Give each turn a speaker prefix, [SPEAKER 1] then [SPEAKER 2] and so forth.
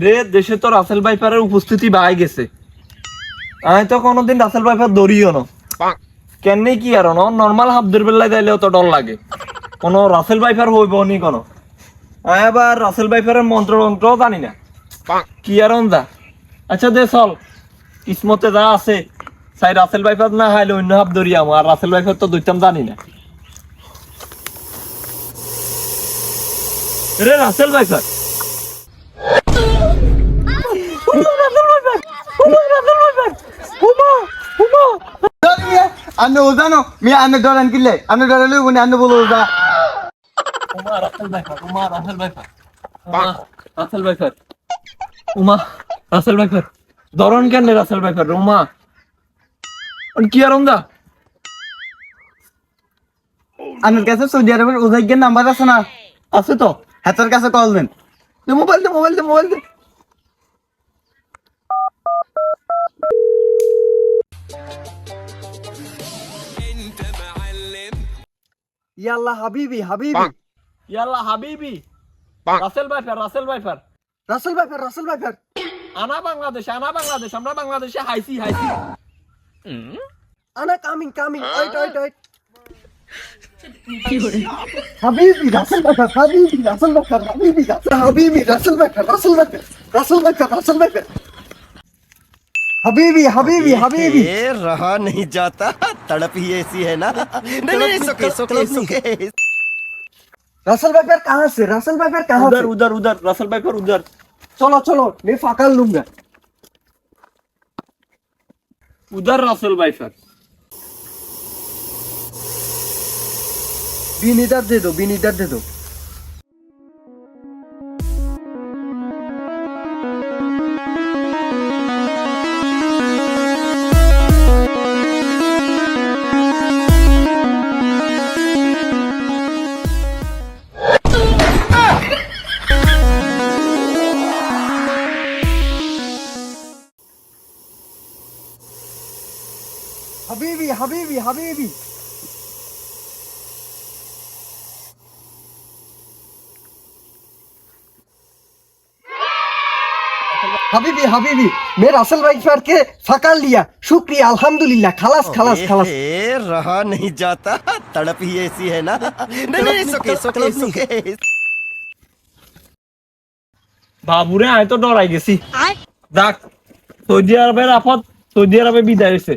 [SPEAKER 1] রে দেশে তো রাসেল ভাইপারের উপস্থিতি বাড়াই গেছে। আমি তো কোনোদিন রাসেল ভাইপার ধরিও না, কেন কি আর নর্মাল হাফদের বেলায় যাইলেও তো ডর লাগে, কোনো রাসেল ভাইপার হইব নি কোনো। আমি আবার রাসেল ভাইপারের মন্ত্র জানি না, কি আর যা। আচ্ছা দে চল, কিসমতে যা আছে সাই রাসেল ভাইপার না হাইলে অন্য হাফ ধরিয়াম, আর রাসেল ভাইপার তো ধরতাম জানি না। রে রাসেল ভাইপার,
[SPEAKER 2] আন্নে ওজানো মি আন্নে ডরান কিলে আন্নে ডরালে উনি আন্নে বলো ওজা
[SPEAKER 1] Russell viper, Russell viper, Russell viper ধরন কেন রাসেল ভাইপার রুমা কি আর দা।
[SPEAKER 2] আন্নের কাছে সৌদি আরবের ওজাইগের নাম্বার আছে না?
[SPEAKER 1] আছে তো,
[SPEAKER 2] হাতের কাছে কল দেন।
[SPEAKER 1] মোবাইল দে।
[SPEAKER 2] ইয়াল্লা হাবিবি
[SPEAKER 1] ইয়াল্লা হাবিবি, রাসেল ভাইপার
[SPEAKER 2] রাসেল ভাইপার
[SPEAKER 1] আনা বাংলাদেশ, আমরা বাংলাদেশে হাইছি।
[SPEAKER 2] আনা কামিং ওয়েট হাবিবি রাসেল ভাইপার হাবিবি
[SPEAKER 3] ये रहा नहीं जाता, तड़प ही ऐसी है ना। नहीं सुके
[SPEAKER 2] রাসেল ভাইপার कहाँ से
[SPEAKER 1] उधर रासल भाईपर उधर।
[SPEAKER 2] चलो मैं फाका लूंगा।
[SPEAKER 1] उधर रासल भाईपर,
[SPEAKER 2] बिन इधर दे दो हबीबी मैं रासल भाईपर के फका लिया, शुक्रिया अल्हम्दुलिल्लाह। खलास
[SPEAKER 3] ये रहा नहीं जाता, तड़प ही ऐसी है ना। नहीं सुके
[SPEAKER 1] বাবুরে আমি তো ডরাই গেছি। দেখ সৌদি আরবের আফত সৌদি আরবে বিদায় হয়েছে।